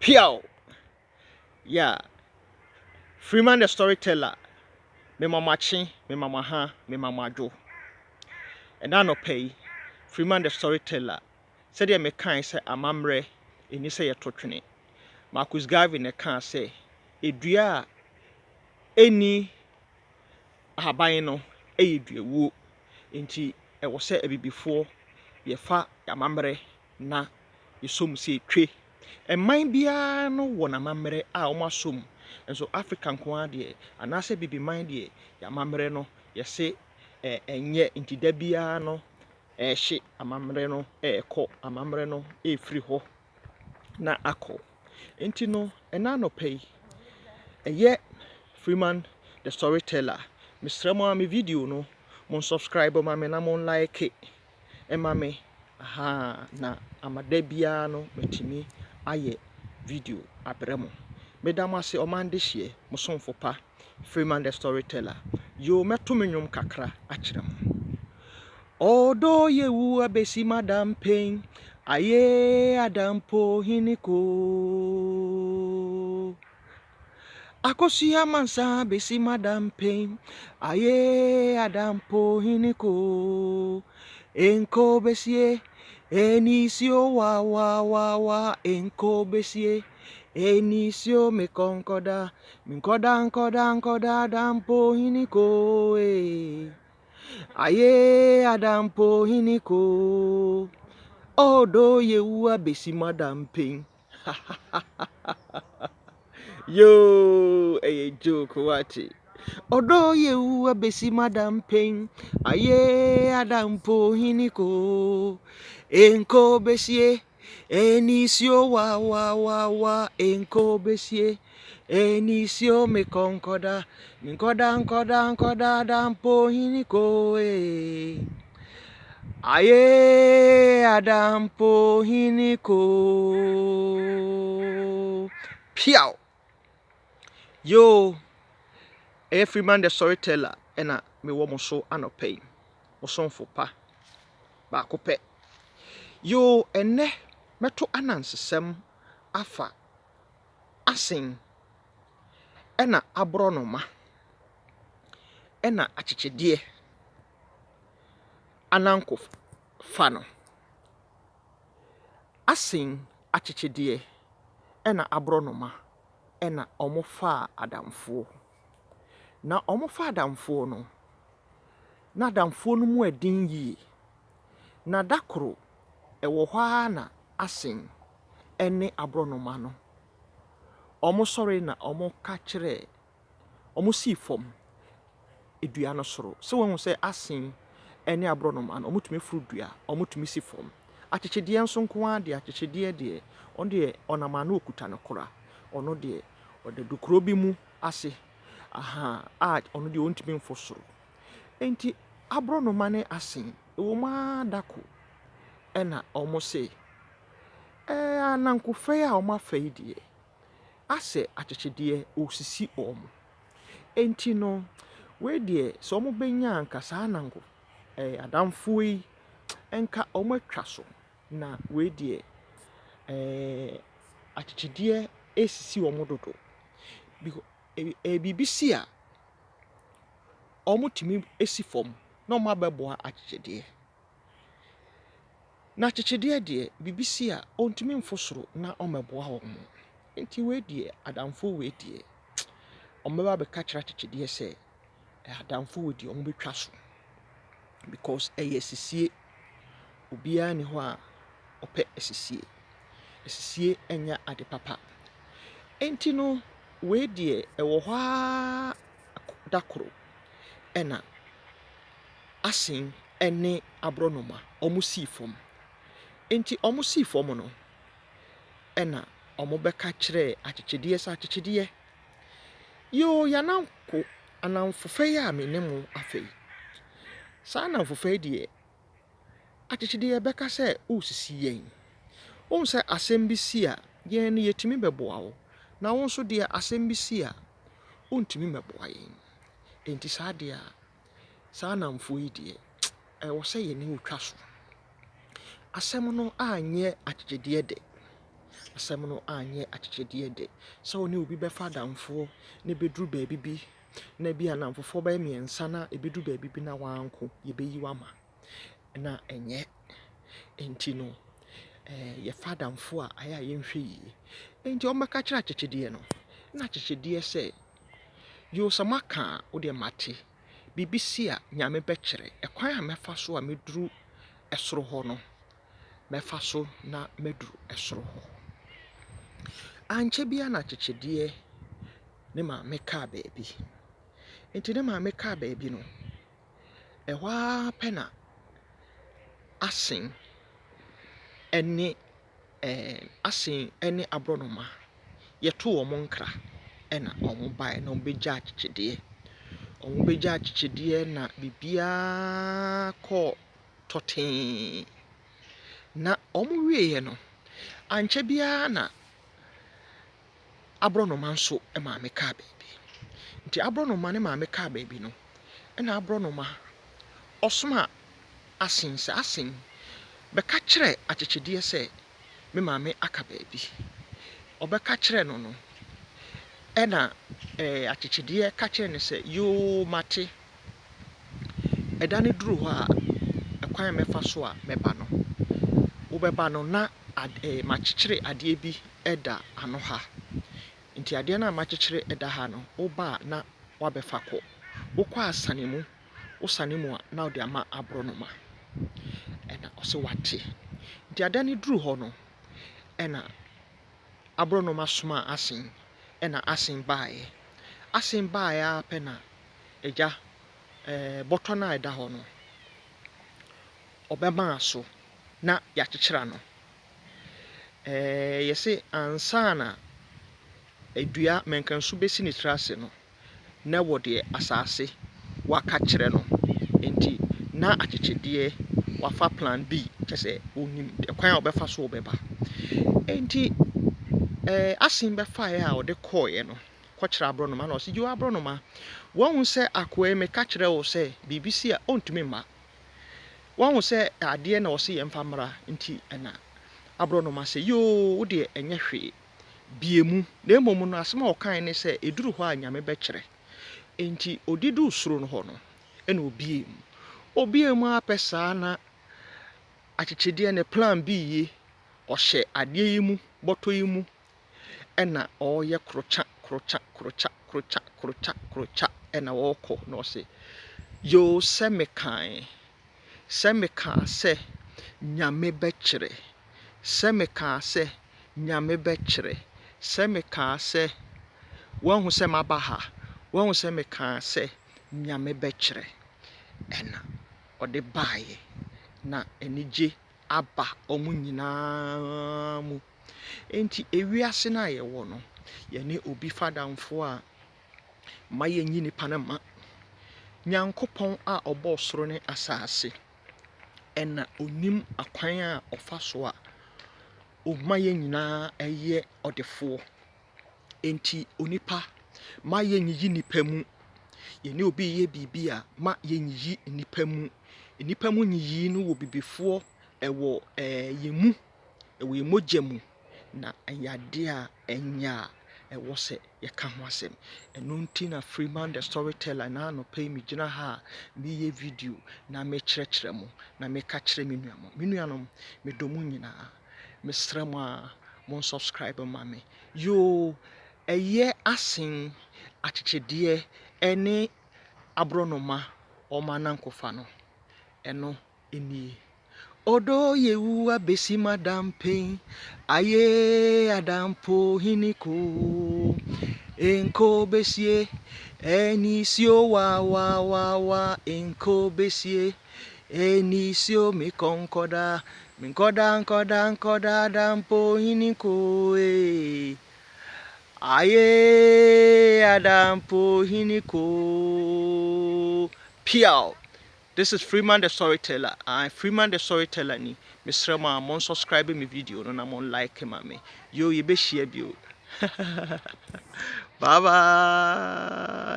Piao. Yeah. Freeman the storyteller. Me mama Chi, me mama Ha, me mama Jo. And I no pay. Freeman the storyteller. Said me kind say amamre. Eni say yetotwene. Marcus Garvey ne kan say edua eni ahaban no eyedua wo. Enti e wo say ebibifo ye fa amamre na yesom se twe. Eman bia no wo na amamre a o masom. Enso African kwa de anase bibi man de amamre no ye se enye enti da bia no hye amamre no ekọ amamre no efiri ho na akọ. Enti no ena no pay eye Freeman the storyteller. Mr. Mo am video no mon subscribe ma me na mon like ema me aha na amada bia no metimi aye video abremo medama se omande hye mo sonfo pa Freeman the storyteller yo meto menwom kakra akirem odo ye wu abesi madam pain aye adampo hiniko akosia mansa besi madam pain aye adampo hiniko enko besie enisio wa enko besie enisio me konkoda minkoda dampo hiniko aye adampo hiniko odo ye wu abesi madam pain yo joke wati odo ye wu abesi madam pain aye adampo hiniko enko besie enisio wa enko besie enisio me konkoda minkoda dampo hiniko aye adampo hiniko piao yo Freeman the storyteller ena me wo mo so anopay mo sonfo pa ba kope yo ene meto anansesem afa asin ena abronoma ena akyekede ananko fano asin akyekede ena abronoma ena omofa adamfo na omofa adamfo no na adamfo no mu adin yi na dakoro ewo hwa na asin ene abronoma no omosore na omoka kire omosifom edua no soro se won se asin ene abronoma no omutumi frudua omutumi sifom akyekede enso nko de akyekede de onde onama na okuta no kora ono de ode dukuro bi mu ase aha ono de ontumi mfosoro enti abronoma ne asin ewo ma dako ena omose anankofe a omafai de ase akyekede osisi enti no we de so omo benya anka sa ananko adamfo yi enka omo atwa so na we de akyekede esisi omo dodo because bibisi a omo timi esifom na omo abeboa akyekede na akyekede de bibisi a ontimi mfosoro na omeboa omo enti we de adamfo we de omeba be ka kira akyekede se adamfo we de omo betwa so because sisie obia ni ho a ope sisie enya ade papa enti no we de ewo hwa dakoro ena asin ene abronoma omo sifom enti omo sifom no ena omo beka kire akyekede sa akyekede yo yananko anamfofe ya menemu afei sa anamfofe de akyekede beka se osisi yen on se asembisi a yen ne yetimi beboa wo na won so de asembisi a ontimi meboa yen enti sa de a sa anamfo yi de wo se yen ne otwa so asem no anye akyekede de asɛm no anyɛ akyekyɛdeɛ de sɛ wo ne obi bɛfa adamfoɔ ne bɛduru baabi bi na bi anamfofoɔ bɛyɛ mmiɛnsa na ɛbɛduru baabi bi na wanko yɛbɛyi wama na ɛnyɛ enti no yɛfa adamfoɔ a ayɛ a yɛnhwɛ yie enti ɔmbɛka kyerɛ akyekyɛdeɛ no na akyekyɛdeɛ sɛ yɛwosɛm aka a wode mate biribi si a nyame bɛkyerɛ ɛkwan a mɛfa so a mɛduru ɛsoro hɔ no mɛfa so na mɛduru ɛsoro hɔ ankyɛ bia na akyekyɛdeɛ ne maame kaa baabi enti ne maame kaa baabi no ɛhɔ ara pɛ na asen ɛne aborɔnoma yɛto wɔn nkra ɛna wɔn bae na wɔn bɛgya akyekyɛdeɛ na biribiara kɔɔ tɔtee na wɔn wieɛ no ankyɛ biara na aborɔnoma nso maame kaa baabi nti aborɔnoma ne maame kaa baabi no ɛna aborɔnoma ɔsoma asen sɛ asen bɛka kyerɛ akyekyɛdeɛ sɛ me maame aka baabi ɔbɛka kyerɛ no no ɛna akyekyɛdeɛ ka kyerɛ no sɛ yoo mate ɛda ne duru hɔ a ɛkwan a mɛfa so a mɛba no wobɛba no na makyekyere adeɛ bi ɛda ano ha nti adeɛ no a makyekyere ɛda ha no woba a na wabɛfa kɔ wokɔ asane mu wosane mu a na wode ama aborɔnoma ɛna ɔsɛ wate nti ada ne duru hɔ no ɛna aborɔnoma soma asen ɛna asen baeɛ a pɛ na agya bɔtɔ no a ɛda hɔ no ɔbɛmaa so na yɛakyekyera no yɛse ansa na adua mɛnkanso bɛsi ne tiri ase no na wɔde asase waka kyerɛ no enti na akyekyɛdeɛ wafa plan B kyɛ sɛ onim ɛkwan a ɔbɛfa so ɔbɛba enti asen bɛfaeɛ a ɔde kɔɔeɛ no kɔkyerɛ aborɔnoma na ɔsɛ yo aborɔnoma wɔhu sɛ akoa me ka kyerɛ wo sɛ biribi si a ɔntumi mma wɔhu sɛ adeɛ na ɔsɛ yɛmfa mmara nti ɛna aborɔnoma sɛ yoo wodeɛ ɛnyɛ hwee bie mu na mmom no asɛm a ɔkae ne sɛ ɛduru hɔ a nyame bɛkyerɛ enti ɔdidu soro no hɔ no ɛna obie mu apɛ saa na akyekyɛdeɛ ne plan B yi ɔhyɛ adeɛ yi mu bɔtɔ yi mu ɛna ɔyɛ krokya ɛna wɔkɔ na ɔsɛ yo sɛ mekaa sɛ nyame bɛkyerɛ sɛ mekaa sɛ nyame bɛkyerɛ sɛ mekaa sɛ wɔhu sɛ maba ha wɔhu sɛ mekaa sɛ nyame bɛkyerɛ ɛna ɔde baeɛ na anigye aba ɔmo nyinaa mu enti ewiase na yɛwɔ no yɛne obi fadamfo a ma yɛnyi nipa no ma nyankopɔn a ɔbɔɔ soro ne asase ɛna onim akwan a ɔfa so a ɔma yɛn nyinaa ɛyɛ ɔdefoɔ enti onipa ma yɛnyiyi nipa mu yɛne obi yɛ biribi a ma yɛnyiyi nipa mu nyiyi no wɔ bibifoɔ ɛwɔ yɛmu ɛwɔ yɛmogya mu na ɛyɛ a ɛnyɛ a ɛwɔ sɛ yɛka ho asɛm ɛno nti na Freeman the storyteller na anɔpa yi megyina ha a meyɛ video na mekyerɛkyerɛ mo na meka kyerɛ me nuanom medɔ mu nyinaa mesrɛ mo a mon subscribe ma me yo ɛyɛ asen akyekyɛdeɛ ɛne aborɔnoma ɔma nankofa no ɛno nie odo yewu abesi madampen aye adampo hiniko enko besie enisio wa enko besie enisio mikonkoda minkoda adampo hiniko aye adampo hiniko piao. This is Freeman the storyteller. Freeman the storyteller ni. Mr. Ma, mon subscribe my video no na mon like me. Yo, you be share bio. Bye bye.